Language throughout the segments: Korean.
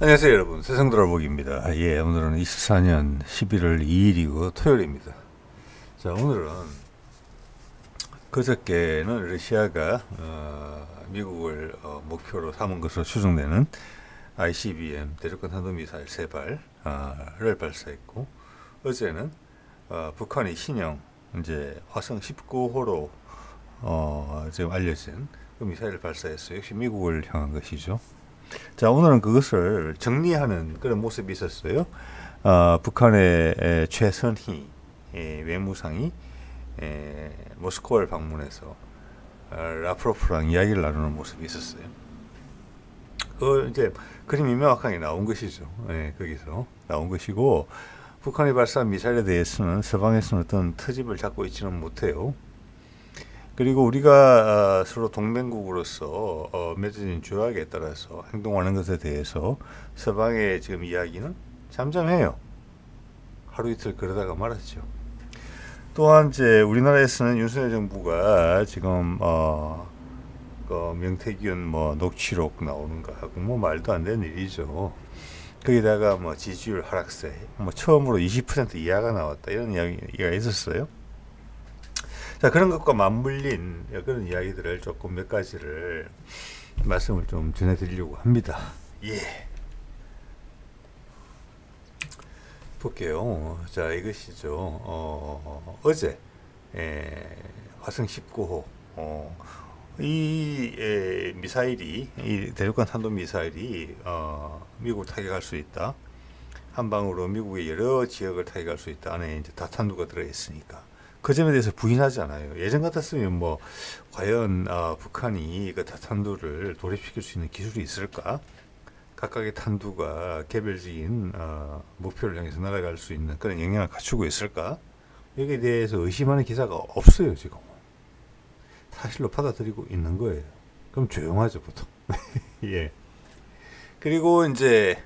안녕하세요 여러분, 세상돌아보기입니다. 예, 오늘은 24년 11월 2일이고 토요일입니다. 자, 오늘은 그저께는 러시아가 미국을 목표로 삼은 것으로 추정되는 ICBM 대륙간 탄도미사일 3발을 발사했고, 어제는 북한이 신형 이제 화성 19호로 지금 알려진 그 미사일을 발사했어요. 역시 미국을 향한 것이죠. 자, 오늘은 그것을 정리하는 그런 모습이 있었어요. 북한의 최선희 외무상이 모스크바를 방문해서 라프로프랑 이야기를 나누는 모습이 있었어요. 이제 그림이 명확하게 나온 것이죠. 거기서 나온 것이고, 북한이 발사한 미사일에 대해서는 서방에서는 어떤 트집을 잡고 있지는 못해요. 그리고 우리가 서로 동맹국으로서 맺어진 조약에 따라서 행동하는 것에 대해서 서방의 지금 이야기는 잠잠해요. 하루 이틀 그러다가 말았죠. 또한 이제 우리나라에서는 윤석열 정부가 지금 명태균 녹취록 나오는 거 하고 말도 안 되는 일이죠. 거기다가 지지율 하락세, 처음으로 20% 이하가 나왔다, 이런 이야기가 있었어요. 자, 그런 것과 맞물린 그런 이야기들을 조금 몇 가지를 말씀을 좀 전해드리려고 합니다. 예. 볼게요. 자, 이것이죠. 어제 화성 19호 이 미사일이, 이 대륙간 탄도 미사일이 미국을 타격할 수 있다. 한 방으로 미국의 여러 지역을 타격할 수 있다. 안에 이제 다탄두가 들어 있으니까. 그 점에 대해서 부인하지 않아요. 예전 같았으면 과연 북한이 그 다탄두를 돌입시킬 수 있는 기술이 있을까? 각각의 탄두가 개별적인 목표를 향해서 날아갈 수 있는 그런 역량을 갖추고 있을까? 여기에 대해서 의심하는 기사가 없어요, 지금. 사실로 받아들이고 있는 거예요. 그럼 조용하죠, 보통. 예. 그리고 이제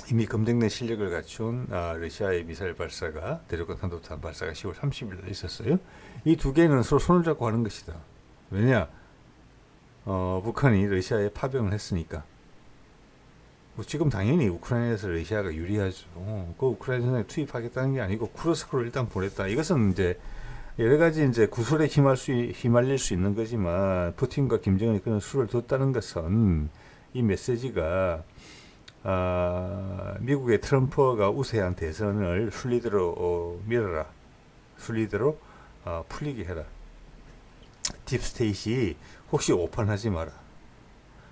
이미 검증된 실력을 갖춘 러시아의 미사일 발사가, 대륙간 탄도탄 발사가 10월 30일 있었어요. 이 두 개는 서로 손을 잡고 하는 것이다. 왜냐? 북한이 러시아에 파병을 했으니까. 지금 당연히 우크라이나에서 러시아가 유리하죠. 그 우크라이나에 투입하겠다는 게 아니고 쿠르스크를 일단 보냈다. 이것은 이제 여러 가지 이제 구설에 휘말릴 수 있는 거지만, 푸틴과 김정은이 그런 수를 뒀다는 것은 이 메시지가 미국의 트럼프가 우세한 대선을 순리대로 밀어라. 순리대로 풀리게 해라. 딥스테이트이 혹시 오판하지 마라.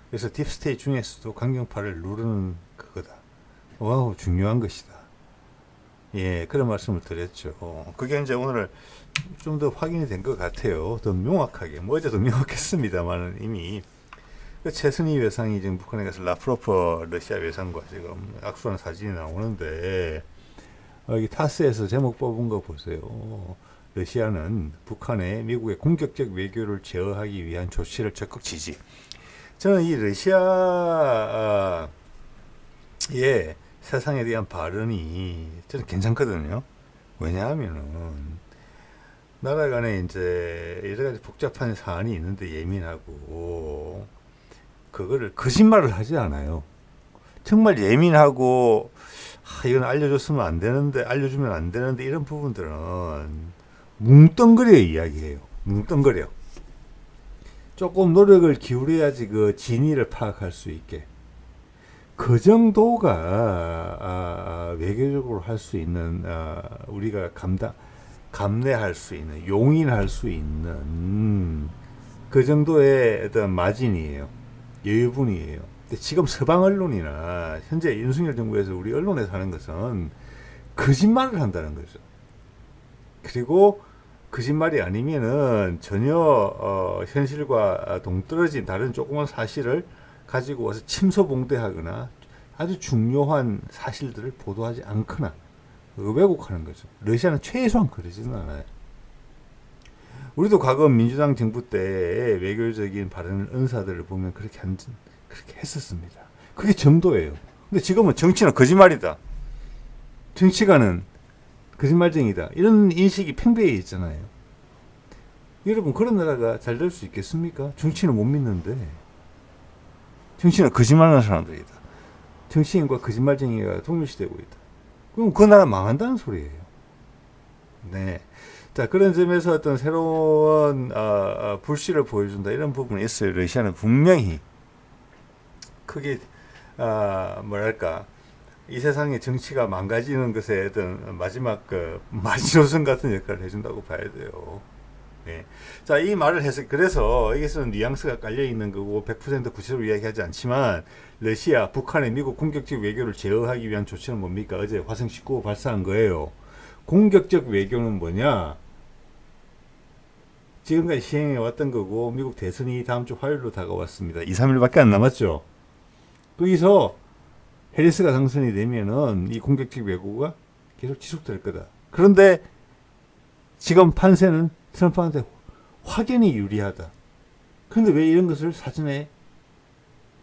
그래서 딥스테이트 중에서도 강경파를 누르는 그거다. 와우, 중요한 것이다. 예, 그런 말씀을 드렸죠. 그게 이제 오늘 좀 더 확인이 된 것 같아요. 더 명확하게. 어제도 명확했습니다만 이미. 최선희 외상이 지금 북한에 가서 라프로프 러시아 외상과 지금 악수하는 사진이 나오는데, 여기 타스에서 제목 뽑은 거 보세요. 러시아는 북한의 미국의 공격적 외교를 제어하기 위한 조치를 적극 지지. 저는 이 러시아의 세상에 대한 발언이 저는 괜찮거든요. 왜냐하면은 나라 간에 이제 여러 가지 복잡한 사안이 있는데 예민하고, 그거를 거짓말을 하지 않아요. 정말 예민하고 이건 알려주면 안 되는데 이런 부분들은 뭉뚱그려 이야기해요. 뭉뚱그려. 조금 노력을 기울여야지 그 진위를 파악할 수 있게. 그 정도가 외교적으로 할 수 있는, 우리가 감내할 수 있는, 용인할 수 있는 그 정도의 어떤 마진이에요. 여유분이에요. 근데 지금 서방 언론이나 현재 윤석열 정부에서 우리 언론에서 하는 것은 거짓말을 한다는 거죠. 그리고 거짓말이 아니면은 전혀 현실과 동떨어진 다른 조그만 사실을 가지고 와서 침소봉대하거나 아주 중요한 사실들을 보도하지 않거나 왜곡하는 거죠. 러시아는 최소한 그러지는 않아요. 우리도 과거 민주당 정부 때 외교적인 발언 은사들을 보면 그렇게 했었습니다. 그게 정도예요. 근데 지금은 정치는 거짓말이다. 정치가는 거짓말쟁이다. 이런 인식이 팽배해 있잖아요. 여러분, 그런 나라가 잘 될 수 있겠습니까? 정치는 못 믿는데. 정치는 거짓말하는 사람들이다. 정치인과 거짓말쟁이가 동일시되고 있다. 그럼 그 나라 망한다는 소리예요. 네. 자, 그런 점에서 어떤 새로운 불씨를 보여준다 이런 부분이 있어요. 러시아는 분명히 크게 뭐랄까 이 세상의 정치가 망가지는 것에 어떤 마지막 그 마지노선 같은 역할을 해준다고 봐야 돼요. 네. 자, 이 말을 해서 그래서 여기서는 뉘앙스가 깔려 있는 거고 100% 구체적으로 이야기하지 않지만 러시아, 북한의 미국 공격적 외교를 제어하기 위한 조치는 뭡니까? 어제 화성 19호 발사한 거예요. 공격적 외교는 뭐냐? 지금까지 시행해 왔던 거고 미국 대선이 다음 주 화요일로 다가왔습니다. 2, 3일밖에 안 남았죠. 거기서 해리스가 당선이 되면은 이 공격적 외교가 계속 지속될 거다. 그런데 지금 판세는 트럼프한테 확연히 유리하다. 그런데 왜 이런 것을 사전에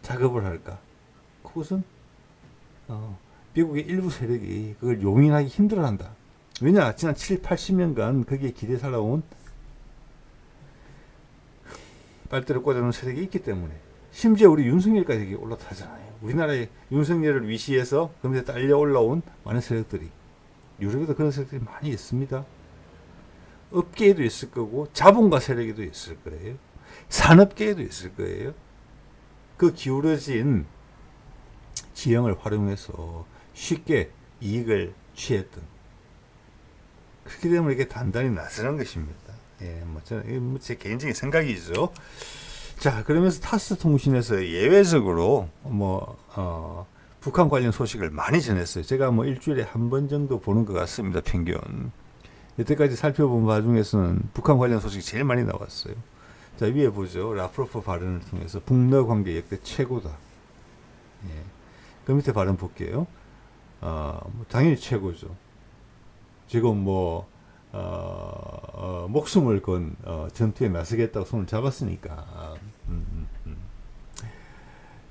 작업을 할까? 그것은 미국의 일부 세력이 그걸 용인하기 힘들어한다. 왜냐? 지난 7, 80년간 거기에 기대 살아온 빨대를 꽂아놓은 세력이 있기 때문에. 심지어 우리 윤석열까지 올라타잖아요. 우리나라의 윤석열을 위시해서 그 밑에 딸려 올라온 많은 세력들이, 유럽에도 그런 세력들이 많이 있습니다. 업계에도 있을 거고 자본가 세력에도 있을 거예요. 산업계에도 있을 거예요. 그 기울어진 지형을 활용해서 쉽게 이익을 취했던, 그렇기 때문에 이게 단단히 나서는 것입니다. 예, 저는 제 개인적인 생각이죠. 자, 그러면서 타스 통신에서 예외적으로 북한 관련 소식을 많이 전했어요. 제가 일주일에 한 번 정도 보는 것 같습니다. 평균. 여태까지 살펴본 바 중에서는 북한 관련 소식이 제일 많이 나왔어요. 자, 위에 보죠. 라프로프 발언을 통해서 북러 관계 역대 최고다. 예. 그 밑에 발언 볼게요. 당연히 최고죠. 지금 목숨을 건 전투에 나서겠다고 손을 잡았으니까.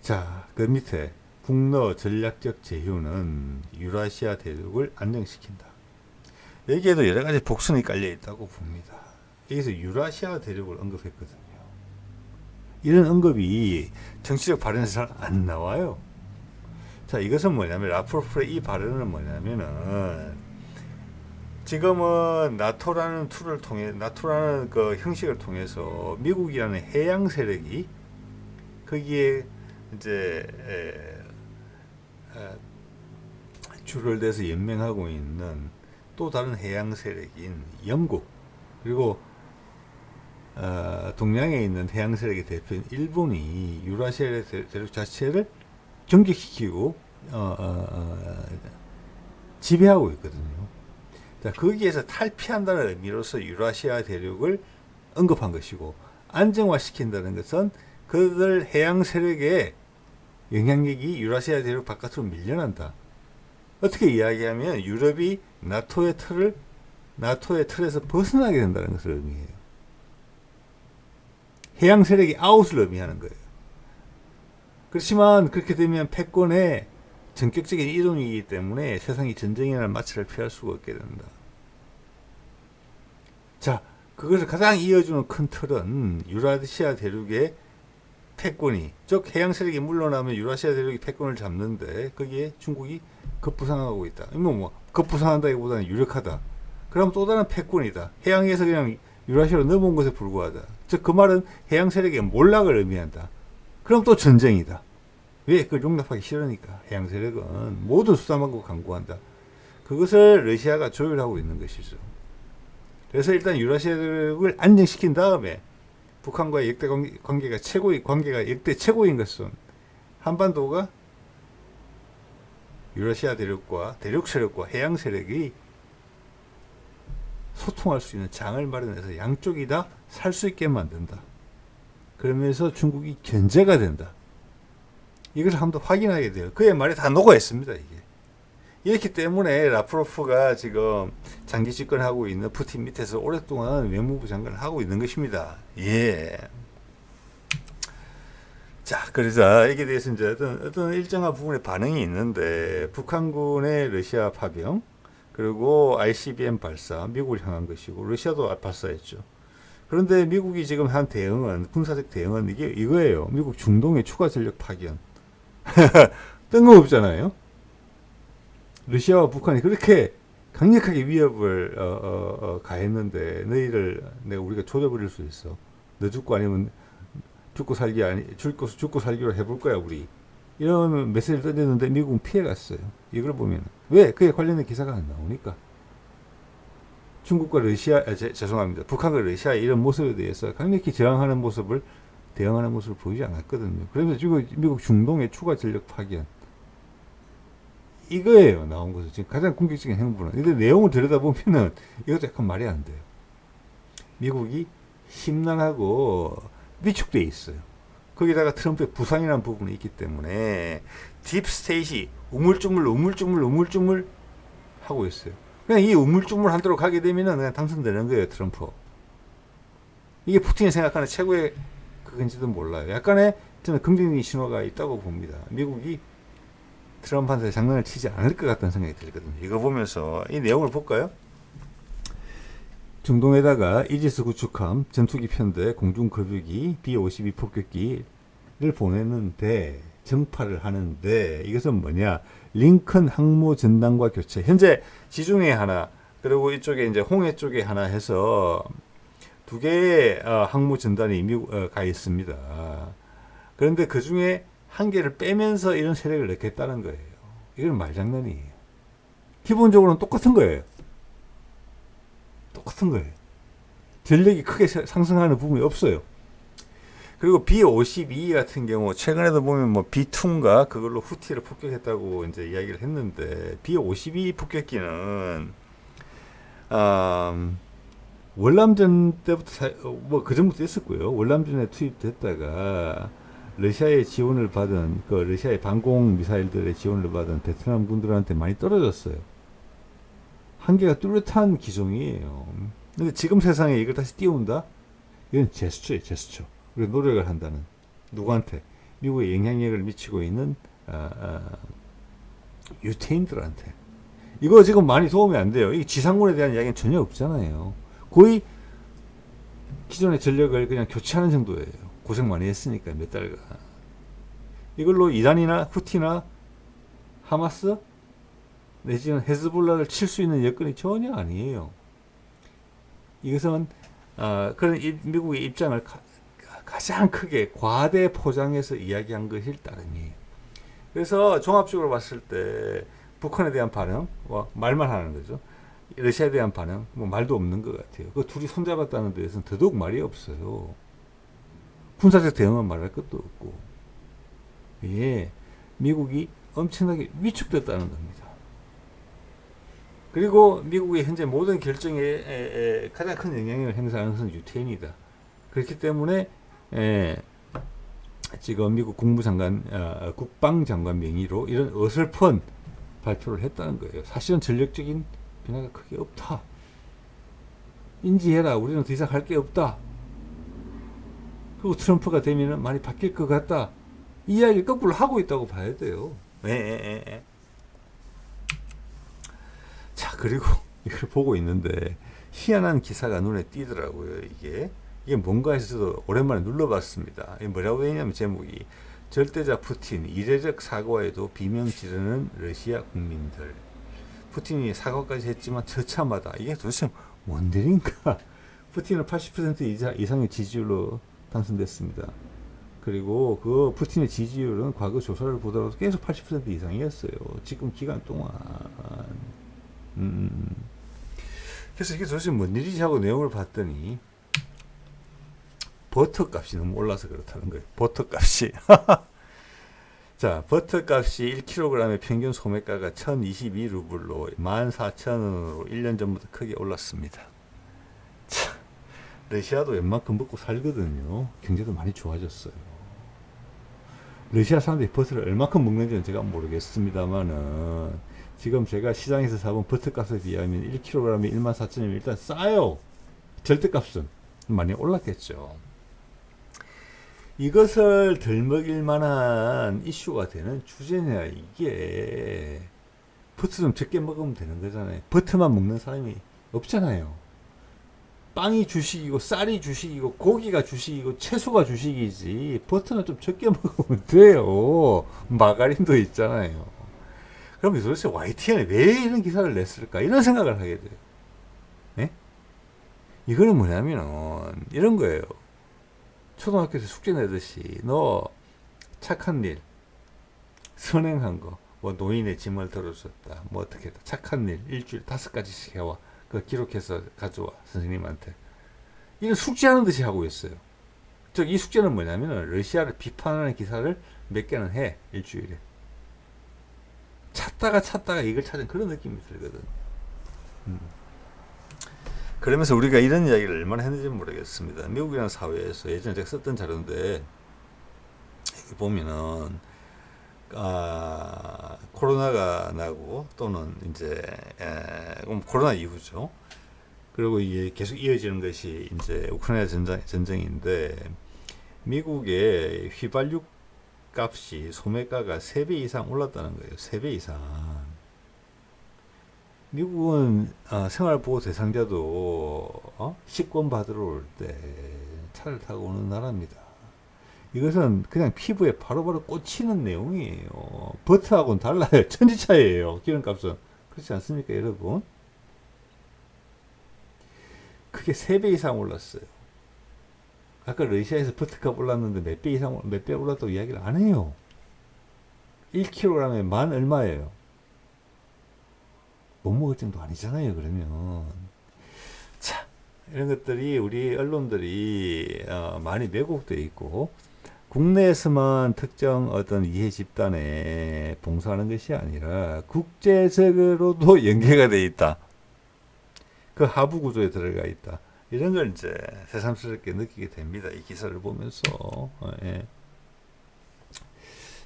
자, 그 밑에 북러 전략적 제휴는 유라시아 대륙을 안정시킨다. 여기에도 여러 가지 복선이 깔려 있다고 봅니다. 여기서 유라시아 대륙을 언급했거든요. 이런 언급이 정치적 발언에서 잘 안 나와요. 자, 이것은 뭐냐면 라프로프의 이 발언은 뭐냐면은 지금은 나토라는 툴을 통해, 나토라는 그 형식을 통해서 미국이라는 해양 세력이 거기에 이제 줄을 대서 연맹하고 있는 또 다른 해양 세력인 영국, 그리고 동양에 있는 해양 세력의 대표인 일본이 유라시아 대륙 자체를 경직시키고 지배하고 있거든요. 자, 거기에서 탈피한다는 의미로서 유라시아 대륙을 언급한 것이고, 안정화시킨다는 것은 그들 해양 세력의 영향력이 유라시아 대륙 바깥으로 밀려난다. 어떻게 이야기하면 유럽이 나토의 틀에서 벗어나게 된다는 것을 의미해요. 해양 세력이 아웃을 의미하는 거예요. 그렇지만 그렇게 되면 패권의 전격적인 이동이기 때문에 세상이 전쟁이나 마찰을 피할 수가 없게 된다. 자, 그것을 가장 이어주는 큰 틀은 유라시아 대륙의 패권이, 즉 해양 세력이 물러나면 유라시아 대륙이 패권을 잡는데 거기에 중국이 급부상하고 있다. 급부상한다기보다는 유력하다. 그럼 또 다른 패권이다. 해양에서 그냥 유라시아로 넘어온 것에 불과하다. 즉 그 말은 해양 세력의 몰락을 의미한다. 그럼 또 전쟁이다. 왜? 그걸 용납하기 싫으니까. 해양 세력은 모든 수단방법을 강구한다. 그것을 러시아가 조율하고 있는 것이죠. 그래서 일단 유라시아 대륙을 안정시킨 다음에 북한과의 역대 관계가 역대 최고인 것은 한반도가 유라시아 대륙과 대륙 세력과 해양 세력이 소통할 수 있는 장을 마련해서 양쪽이 다 살 수 있게 만든다. 그러면서 중국이 견제가 된다. 이걸 한번 더 확인하게 돼요. 그의 말이 다 녹아 있습니다. 이게. 이렇기 때문에 라프로프가 지금 장기 집권하고 있는 푸틴 밑에서 오랫동안 외무부 장관을 하고 있는 것입니다. 예. 자, 그러자 여기에 대해서 이제 어떤 일정한 부분에 반응이 있는데, 북한군의 러시아 파병, 그리고 ICBM 발사, 미국을 향한 것이고, 러시아도 발사했죠. 그런데 미국이 지금 한 대응은, 군사적 대응은 이거예요. 미국 중동의 추가 전력 파견. 뜬금없잖아요. 러시아와 북한이 그렇게 강력하게 위협을 가했는데 너희를 우리가 조져버릴 수 있어. 너 죽고 아니면 죽고 살기로 해볼 거야 우리. 이런 메시지를 던졌는데 미국은 피해갔어요. 이걸 보면 왜 그에 관련된 기사가 안 나오니까. 중국과 러시아, 죄송합니다. 북한과 러시아의 이런 모습에 대해서 강력히 대응하는 모습을 보이지 않았거든요. 그래서 미국 중동의 추가 전력 파견 이거예요. 나온 것은 지금 가장 공격적인 행보는. 근데 내용을 들여다보면은 이것도 약간 말이 안 돼요. 미국이 심란하고 위축돼 있어요. 거기다가 트럼프의 부상이라는 부분이 있기 때문에 딥스테이시 우물쭈물 하고 있어요. 그냥 이 우물쭈물 한대로 가게 되면은 그냥 당선되는 거예요, 트럼프. 이게 푸틴이 생각하는 최고의 그건지도 몰라요. 약간의 저는 긍정적인 신호가 있다고 봅니다. 미국이 트럼프한테 장난을 치지 않을 것 같다는 생각이 들거든요. 이거 보면서 이 내용을 볼까요? 중동에다가 이지스 구축함, 전투기 편대, 공중급유기, B-52 폭격기를 보내는데 정파를 하는데 이것은 뭐냐? 링컨 항모 전단과 교체. 현재 지중해 하나 그리고 이쪽에 이제 홍해 쪽에 하나 해서 두 개의 항모 전단이 가 있습니다. 그런데 그 중에 한 개를 빼면서 이런 세력을 넣겠다는 거예요. 이건 말장난이에요. 기본적으로는 똑같은 거예요. 전력이 크게 상승하는 부분이 없어요. 그리고 B-52 같은 경우 최근에도 보면 뭐 B2인가 그걸로 후티를 폭격했다고 이제 이야기를 했는데 B-52 폭격기는 월남전 때부터 뭐 그 전부터 있었고요. 월남전에 투입됐다가 러시아의 지원을 받은 그 러시아의 방공 미사일들의 지원을 받은 베트남 군들한테 많이 떨어졌어요. 한계가 뚜렷한 기종이에요. 근데 지금 세상에 이걸 다시 띄운다? 이건 제스처예요, 제스처. 우리가 노력을 한다는. 누구한테? 미국에 영향력을 미치고 있는 유태인들한테. 이거 지금 많이 도움이 안 돼요. 이 지상군에 대한 이야기는 전혀 없잖아요. 거의 기존의 전력을 그냥 교체하는 정도예요. 고생 많이 했으니까 몇 달간. 이걸로 이란이나 후티나 하마스 내지는 헤즈볼라를 칠 수 있는 여건이 전혀 아니에요. 이것은 그런 미국의 입장을 가장 크게 과대 포장해서 이야기한 것일 따름이에요. 그래서 종합적으로 봤을 때 북한에 대한 반응, 말만 하는 거죠. 러시아에 대한 반응, 뭐 말도 없는 것 같아요. 그 둘이 손잡았다는 데에서는 더더욱 말이 없어요. 군사적 대응은 말할 것도 없고, 예, 미국이 엄청나게 위축됐다는 겁니다. 그리고 미국의 현재 모든 결정에 가장 큰 영향력을 행사하는 것은 유태인이다. 그렇기 때문에 지금 미국 국무장관, 국방장관 명의로 이런 어설픈 발표를 했다는 거예요. 사실은 전력적인 변화가 크게 없다. 인지해라. 우리는 더 이상 할 게 없다. 그리고 트럼프가 되면은 많이 바뀔 것 같다. 이 이야기를 거꾸로 하고 있다고 봐야 돼요. 자, 그리고 이걸 보고 있는데 희한한 기사가 눈에 띄더라고요. 이게 뭔가 해서 저도 오랜만에 눌러봤습니다. 이게 뭐라고 되어 있냐면 제목이 절대자 푸틴 이례적 사과에도 비명 지르는 러시아 국민들. 푸틴이 사과까지 했지만 처참하다. 이게 도대체 뭔 일인가? 푸틴은 80% 이상의 지지율로 당선됐습니다. 그리고 그 푸틴의 지지율은 과거 조사를 보더라도 계속 80% 이상이었어요. 지금 기간 동안. 그래서 이게 도대체 뭔 일이지 하고 내용을 봤더니 버터 값이 너무 올라서 그렇다는 거예요. 버터 값이. 자, 버터 값이 1kg의 평균 소매가가 1022루블로 14,000원으로 1년 전부터 크게 올랐습니다. 자, 러시아도 웬만큼 먹고 살거든요. 경제도 많이 좋아졌어요. 러시아 사람들이 버터를 얼마큼 먹는지는 제가 모르겠습니다만은 지금 제가 시장에서 사본 버터 값에 비하면 1kg에 14,000원이면 일단 싸요. 절대값은 많이 올랐겠죠. 이것을 덜 먹일 만한 이슈가 되는 주제냐. 이게 버터 좀 적게 먹으면 되는 거잖아요. 버터만 먹는 사람이 없잖아요. 빵이 주식이고 쌀이 주식이고 고기가 주식이고 채소가 주식이지 버터는 좀 적게 먹으면 돼요. 마가린도 있잖아요. 그럼 도대체 YTN이 왜 이런 기사를 냈을까 이런 생각을 하게 돼요. 네? 이거는 뭐냐면은 이런 거예요. 초등학교에서 숙제 내듯이 너 착한 일 선행한 거 뭐 노인의 짐을 들어줬다 뭐 어떻게 했다 착한 일 일주일에 5가지씩 해와 그 기록해서 가져와 선생님한테 이런 숙제하는 듯이 하고 있어요. 즉 이 숙제는 뭐냐면 러시아를 비판하는 기사를 몇 개는 해 일주일에 찾다가 이걸 찾은 그런 느낌이 들거든. 그러면서 우리가 이런 이야기를 얼마나 했는지 모르겠습니다. 미국이라는 사회에서 예전에 제가 썼던 자료인데 여기 보면은 코로나가 나고 또는 이제 코로나 이후죠. 그리고 이게 계속 이어지는 것이 이제 우크라이나 전쟁인데 미국의 휘발유 값이 소매가가 3배 이상 올랐다는 거예요. 3배 이상. 미국은 생활보호 대상자도 식권 받으러 올 때 차를 타고 오는 나라입니다. 이것은 그냥 피부에 바로바로 꽂히는 내용이에요. 버터하고는 달라요. 천지차이에요. 기름값은. 그렇지 않습니까, 여러분? 그게 3배 이상 올랐어요. 아까 러시아에서 버터값 올랐는데 몇 배 올랐다고 이야기를 안 해요. 1kg에 만 얼마예요? 못 먹을 정도 아니잖아요, 그러면. 자, 이런 것들이 우리 언론들이 많이 왜곡되어 있고, 국내에서만 특정 어떤 이해 집단에 봉사하는 것이 아니라 국제적으로도 연계가 되어 있다. 그 하부 구조에 들어가 있다. 이런 걸 이제 새삼스럽게 느끼게 됩니다. 이 기사를 보면서. 예.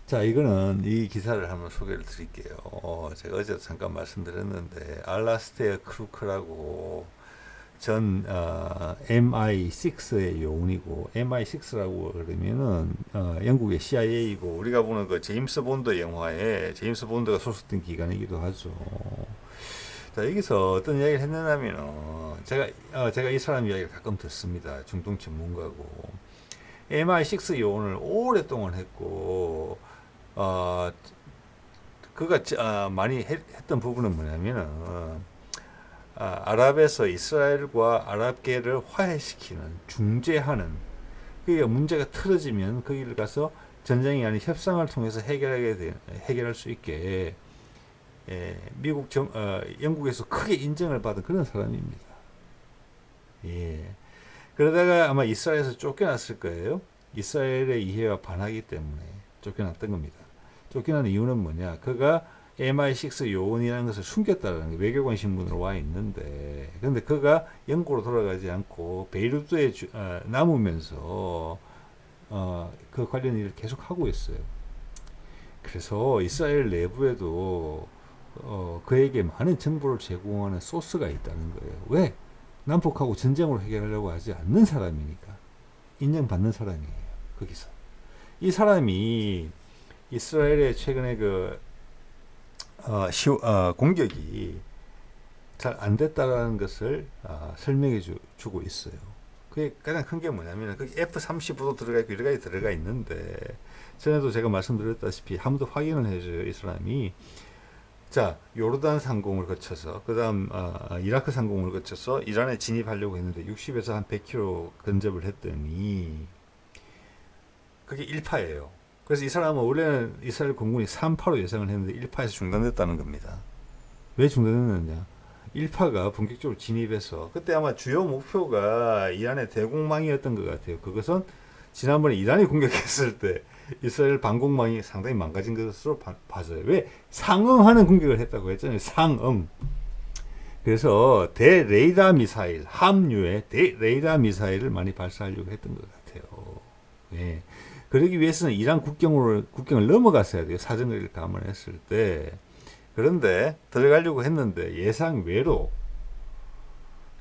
자, 이거는 이 기사를 한번 소개를 드릴게요. 제가 어제도 잠깐 말씀드렸는데 알라스테어 크루크라고 전 MI6의 요원이고 MI6라고 그러면은 영국의 CIA이고 우리가 보는 그 제임스 본드 영화에 제임스 본드가 소속된 기관이기도 하죠. 자, 여기서 어떤 이야기를 했느냐면은 제가 이 사람 이야기를 가끔 듣습니다. 중동 전문가고 MI6 요원을 오랫동안 했고 그가 많이 했던 부분은 뭐냐면은 아랍에서 이스라엘과 아랍계를 화해시키는 중재하는 그게 문제가 틀어지면 거기를 가서 전쟁이 아닌 협상을 통해서 해결할 수 있게 영국에서 크게 인정을 받은 그런 사람입니다. 예. 그러다가 아마 이스라엘에서 쫓겨났을 거예요. 이스라엘의 이해와 반하기 때문에 쫓겨났던 겁니다. 쫓겨난 이유는 뭐냐? 그가 MI6 요원이라는 것을 숨겼다는 게 외교관 신분으로 와 있는데, 근데 그가 영국으로 돌아가지 않고 베이루트에 남으면서 그 관련 일을 계속 하고 있어요. 그래서 이스라엘 내부에도 그에게 많은 정보를 제공하는 소스가 있다는 거예요. 왜? 남북하고 전쟁으로 해결하려고 하지 않는 사람이니까. 인정받는 사람이에요. 거기서. 이 사람이 이스라엘의 최근에 공격이 잘 안 됐다라는 것을 설명해 주고 있어요. 그게 가장 큰 게 뭐냐면, 그 F-35도 들어가 있고, 여러 가지 들어가 있는데, 전에도 제가 말씀드렸다시피, 한 번 더 확인을 해줘요, 이 사람이. 자, 요르단 상공을 거쳐서, 그 다음, 이라크 상공을 거쳐서 이란에 진입하려고 했는데, 60에서 한 100km 근접을 했더니, 그게 1파예요. 그래서 이 사람은 원래는 이스라엘 공군이 3파로 예상을 했는데 1파에서 중단됐다는 겁니다. 왜 중단됐느냐? 1파가 본격적으로 진입해서 그때 아마 주요 목표가 이란의 대공망이었던 것 같아요. 그것은 지난번에 이란이 공격했을 때 이스라엘 방공망이 상당히 망가진 것으로 봐져요. 왜? 상응하는 공격을 했다고 했잖아요. 상응. 그래서 대레이더 미사일, 함유의 대레이더 미사일을 많이 발사하려고 했던 것 같아요. 예. 그러기 위해서는 이란 국경을 넘어갔어야 돼요. 사정거리를 감안했을 때. 그런데 들어가려고 했는데 예상 외로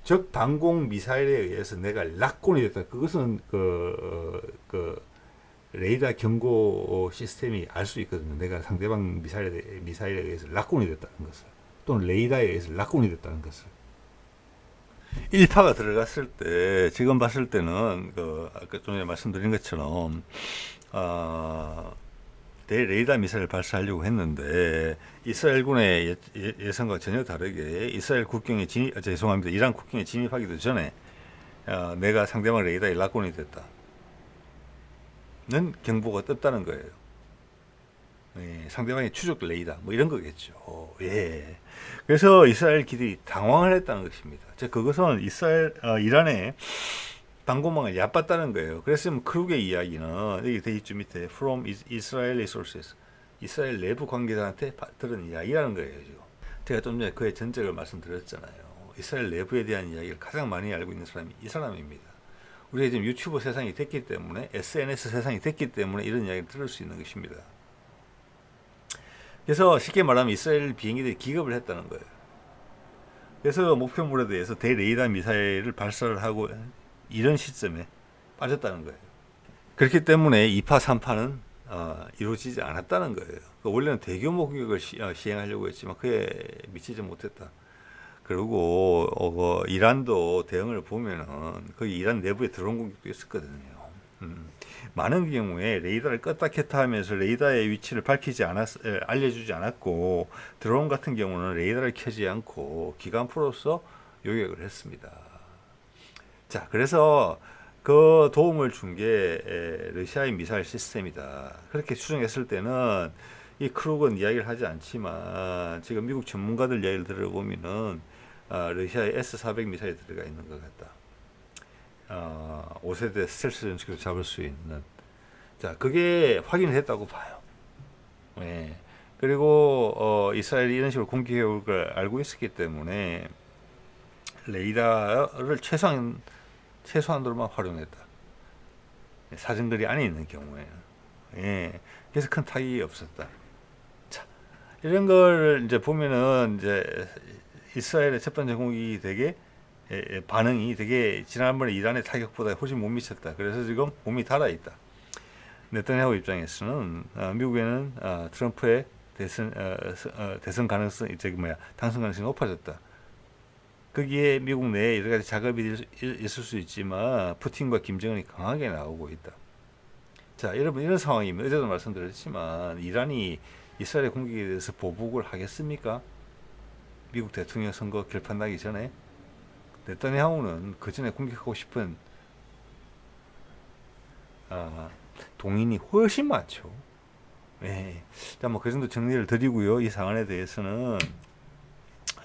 적 방공 미사일에 의해서 내가 낙곤이 됐다. 그것은 그 레이더 경고 시스템이 알 수 있거든요. 내가 상대방 미사일에 의해서 낙곤이 됐다는 것을, 또는 레이더에 의해서 낙곤이 됐다는 것을. 일파가 들어갔을 때 지금 봤을 때는 그 아까 좀 전에 말씀드린 것처럼 대레이더 미사일을 발사하려고 했는데 이스라엘군의 예상과 전혀 다르게 이스라엘 국경에 죄송합니다. 이란 국경에 진입하기도 전에 내가 상대방 레이더에 락곤이 됐다는 경보가 떴다는 거예요. 예, 상대방의 추적 레이더 뭐 이런 거겠죠. 예. 그래서 이스라엘 기들이 당황을 했다는 것입니다. 즉 그것은 이란의 방공망을 얕봤다는 거예요. 그래서 크룩의 이야기는 여기 돼 있죠 밑에 from Israeli sources 이스라엘 내부 관계자한테 들은 이야기라는 거예요. 지금 제가 좀 전에 그의 전적을 말씀드렸잖아요. 이스라엘 내부에 대한 이야기를 가장 많이 알고 있는 사람이 이 사람입니다. 우리가 지금 유튜브 세상이 됐기 때문에 SNS 세상이 됐기 때문에 이런 이야기를 들을 수 있는 것입니다. 그래서 쉽게 말하면 이스라엘 비행기들이 기겁을 했다는 거예요. 그래서 목표물에 대해서 대레이더 미사일을 발사를 하고 이런 시점에 빠졌다는 거예요. 그렇기 때문에 2파, 3파는 이루어지지 않았다는 거예요. 원래는 대규모 공격을 시행하려고 했지만 그에 미치지 못했다. 그리고 이란도 대응을 보면은 거기 이란 내부에 드론 공격도 있었거든요. 많은 경우에 레이더를 껐다 켰다 하면서 레이더의 위치를 알려주지 않았고 드론 같은 경우는 레이더를 켜지 않고 기관포로서 요격을 했습니다. 자, 그래서 그 도움을 준 게 러시아의 미사일 시스템이다. 그렇게 추정했을 때는 이 크룩은 이야기를 하지 않지만 지금 미국 전문가들 이야기를 들어보면은 러시아의 S-400 미사일이 들어가 있는 것 같다. 5세대 스텔스 전투기로 잡을 수 있는. 자, 그게 확인됐다고 봐요. 예. 그리고 이스라엘이 이런 식으로 공격해 올 걸 알고 있었기 때문에 레이더를 최소한으로만 활용했다. 사정거리 안에 있는 경우에는. 예. 그래서 큰 타격이 없었다. 자, 이런 걸 이제 보면은 이제 이스라엘의 첫 번째 공격이 되게 반응이 되게 지난번에 이란의 타격보다 훨씬 못 미쳤다. 그래서 지금 몸이 달아있다. 네타냐후 입장에서는 미국에는 트럼프의 대선 가능성, 당선 가능성이 높아졌다. 거기에 미국 내에 여러 가지 작업이 있을 수 있지만 푸틴과 김정은이 강하게 나오고 있다. 자, 여러분 이런 상황이면 어제도 말씀드렸지만 이란이 이스라엘 공격에 대해서 보복을 하겠습니까? 미국 대통령 선거 결판 나기 전에 네타냐후는 그 전에 공격하고 싶은 동인이 훨씬 많죠. 예. 자, 뭐 그 정도 정리를 드리고요. 이 사안에 대해서는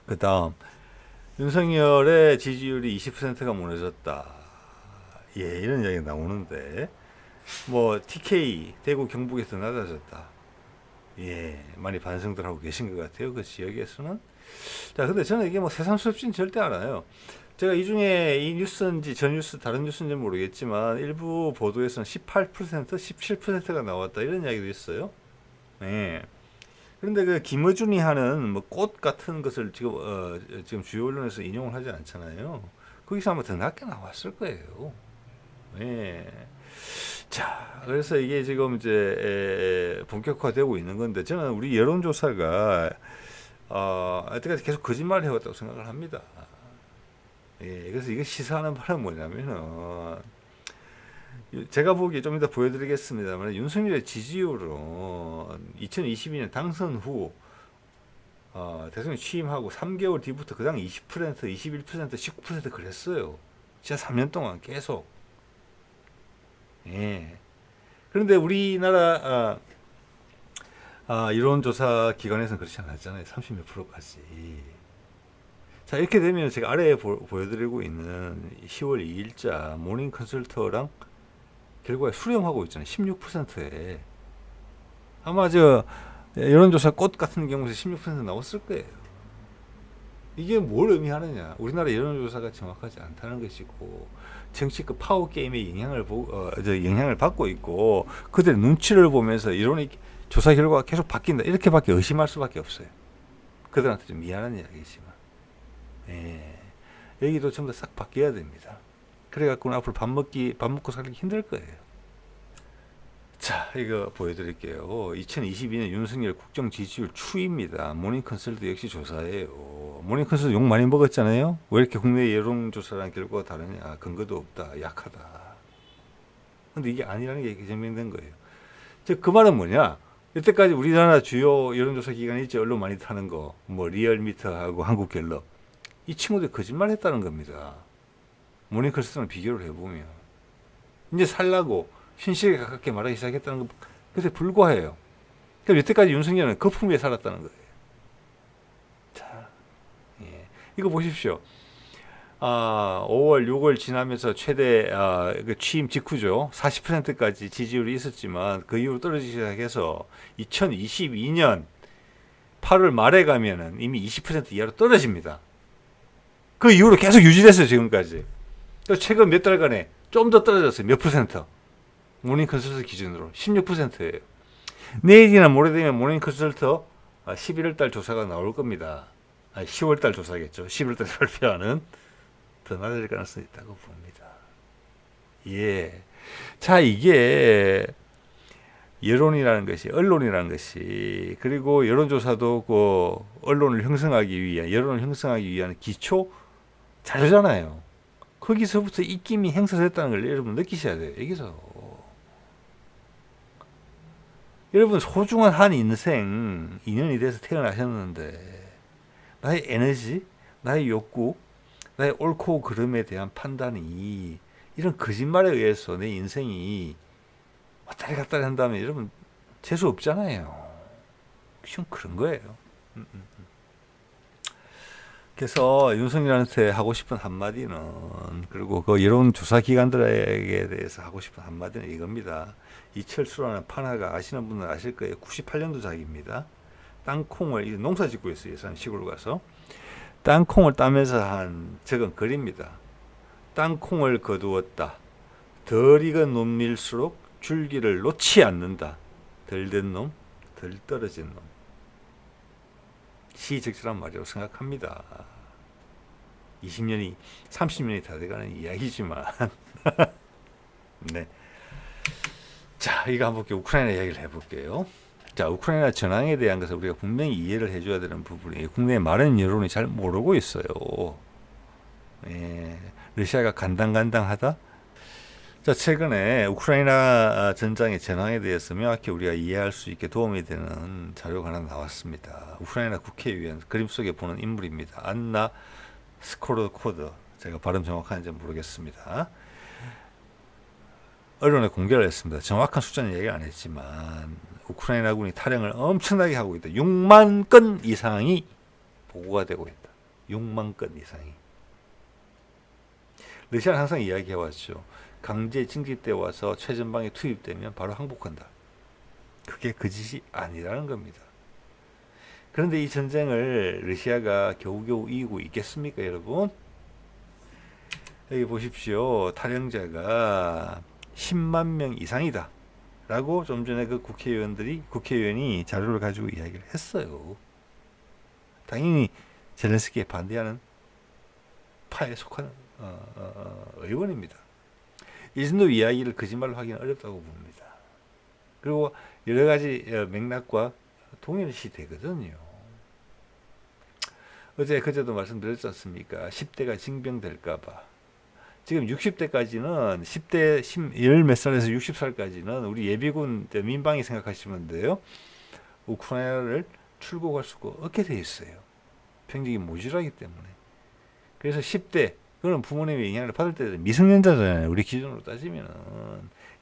그 다음 윤석열의 지지율이 20%가 무너졌다. 예, 이런 이야기가 나오는데 뭐 TK 대구 경북에서 낮아졌다. 예, 많이 반성들 하고 계신 것 같아요. 그 지역에서는. 자, 근데 저는 이게 뭐 새삼스럽진 절대 않아요. 제가 이 중에 이 뉴스인지 전 뉴스 다른 뉴스인지 모르겠지만 일부 보도에서는 18%, 17%가 나왔다 이런 이야기도 있어요. 네. 그런데 그 김어준이 하는 뭐 꽃 같은 것을 지금 주요 언론에서 인용을 하지 않잖아요. 거기서 아마 더 낮게 나왔을 거예요. 네. 자, 그래서 이게 지금 이제 본격화되고 있는 건데 저는 우리 여론조사가 여태까지 계속 거짓말을 해왔다고 생각을 합니다. 예, 그래서 이거 시사하는 바는 뭐냐면은 제가 보기에 좀 이따 보여드리겠습니다만 윤석열의 지지율은 2022년 당선 후 대통령 취임하고 3개월 뒤부터 그당 20%, 21%, 19% 그랬어요. 진짜 3년 동안 계속. 예. 그런데 우리나라 여론조사 기관에서는 그렇지 않았잖아요. 30몇 프로까지. 자, 이렇게 되면 제가 아래에 보여드리고 있는 10월 2일자 모닝 컨설터랑 결과에 수렴하고 있잖아요. 16%에. 아마 여론조사 꽃 같은 경우에서 16% 나왔을 거예요. 이게 뭘 의미하느냐. 우리나라 여론조사가 정확하지 않다는 것이고, 정치적 파워게임의 영향을 받고 있고, 그들의 눈치를 보면서 여론이 조사 결과가 계속 바뀐다. 이렇게밖에 의심할 수밖에 없어요. 그들한테 좀 미안한 이야기지만. 예. 여기도 전부 다 싹 바뀌어야 됩니다. 그래갖고는 앞으로 밥 먹고 살기 힘들 거예요. 자, 이거 보여드릴게요. 2022년 윤석열 국정 지지율 추이입니다. 모닝 컨설트 역시 조사예요. 모닝컨설트 욕 많이 먹었잖아요. 왜 이렇게 국내 여론조사랑 결과가 다르냐? 근거도 없다. 약하다. 근데 이게 아니라는 게 증명된 거예요. 즉 그 말은 뭐냐? 여태까지 우리나라 주요 여론조사 기관이 있죠. 언론 많이 타는 거. 뭐 리얼미터하고 한국갤럽. 이 친구들 거짓말 했다는 겁니다. 모닝컨설트랑 비교를 해보면. 이제 살라고 신실에 가깝게 말하기 시작했다는 거 그것에 불과해요. 그럼 여태까지 윤석열은 거품 위에 살았다는 거예요. 자, 예. 이거 보십시오. 5월, 6월 지나면서 최대 취임 직후죠. 40%까지 지지율이 있었지만 그 이후로 떨어지기 시작해서 2022년 8월 말에 가면은 이미 20% 이하로 떨어집니다. 그 이후로 계속 유지됐어요, 지금까지. 또 최근 몇 달간에 좀 더 떨어졌어요. 몇 %? 모닝컨설트 기준으로 16%예요. 내일이나 모레 되면 모닝컨설트 11월 달 조사가 나올 겁니다. 10월 달 조사겠죠. 11월 달 발표하는 더 낮을 가능성이 있다고 봅니다. 예. 자, 이게 여론이라는 것이, 언론이라는 것이, 그리고 여론조사도 그 언론을 형성하기 위한, 여론을 형성하기 위한 기초 자료잖아요. 거기서부터 입김이 행사됐다는 걸 여러분 느끼셔야 돼요. 여기서. 여러분 소중한 한 인생, 인연이 돼서 태어나셨는데 나의 에너지, 나의 욕구, 나의 옳고 그름에 대한 판단이 이런 거짓말에 의해서 내 인생이 왔다리 갔다리 한다면 여러분 재수 없잖아요. 지금 그런 거예요. 그래서 윤석열한테 하고 싶은 한마디는, 그리고 그 여론조사 기관들에게 대해서 하고 싶은 한마디는 이겁니다. 이철수라는 판화가 아시는 분은 아실 거예요. 98년도 작입니다. 땅콩을 농사 짓고 있어요. 예산 시골 가서 땅콩을 따면서 한 적은 글입니다. 땅콩을 거두었다. 덜 익은 놈일수록 줄기를 놓지 않는다. 덜 된 놈, 덜 떨어진 놈. 시적절한 말이라고 생각합니다. 20년이 30년이 다 돼가는 이야기지만 네. 자, 이거 한번 우크라이나 이야기를 해볼게요. 자, 우크라이나 전황에 대한 것을 우리가 분명히 이해를 해줘야 되는 부분이에요. 국내의 많은 여론이 잘 모르고 있어요. 예, 러시아가 간당간당하다. 자, 최근에 우크라이나 전장의 전황에 대해서 명확히 우리가 이해할 수 있게 도움이 되는 자료가 하나 나왔습니다. 우크라이나 국회의원, 그림 속에 보는 인물입니다. 안나 스코르코드. 제가 발음 정확한지 모르겠습니다. 언론에 공개를 했습니다. 정확한 숫자는 얘기 안 했지만 우크라이나군이 탈영을 엄청나게 하고 있다. 6만 건 이상이 보고가 되고 있다. 6만 건 이상이. 러시아는 항상 이야기해왔죠. 강제 징집대 와서 최전방에 투입되면 바로 항복한다. 그게 그 짓이 아니라는 겁니다. 그런데 이 전쟁을 러시아가 겨우겨우 이기고 있겠습니까, 여러분? 여기 보십시오. 탈영자가 10만 명 이상이다. 라고 좀 전에 그 국회의원이 자료를 가지고 이야기를 했어요. 당연히 젤렌스키에 반대하는 파에 속하는 의원입니다. 이 정도 이야기를 거짓말로 하기는 어렵다고 봅니다. 그리고 여러 가지 맥락과 동일시 되거든요. 그제도 말씀드렸지 않습니까? 10대가 징병될까봐. 지금 60대까지는 10대 10몇 살에서 60살까지는 우리 예비군 민방위 생각하시면 돼요. 우크라이나를 출국할 수가 없게 돼 있어요. 병력이 모자라기 때문에. 그래서 10대 그런 부모님의 영향을 받을 때 미성년자잖아요. 우리 기준으로 따지면은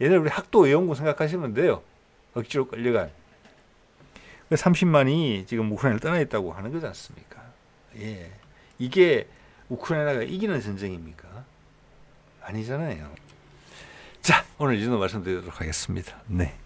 얘들 우리 학도 의원군 생각하시면 돼요. 억지로 끌려간 30만이 지금 우크라이나를 떠나 있다고 하는 거지 않습니까? 예, 이게 우크라이나가 이기는 전쟁입니까? 아니잖아요. 자, 오늘 이 정도 말씀드리도록 하겠습니다. 네.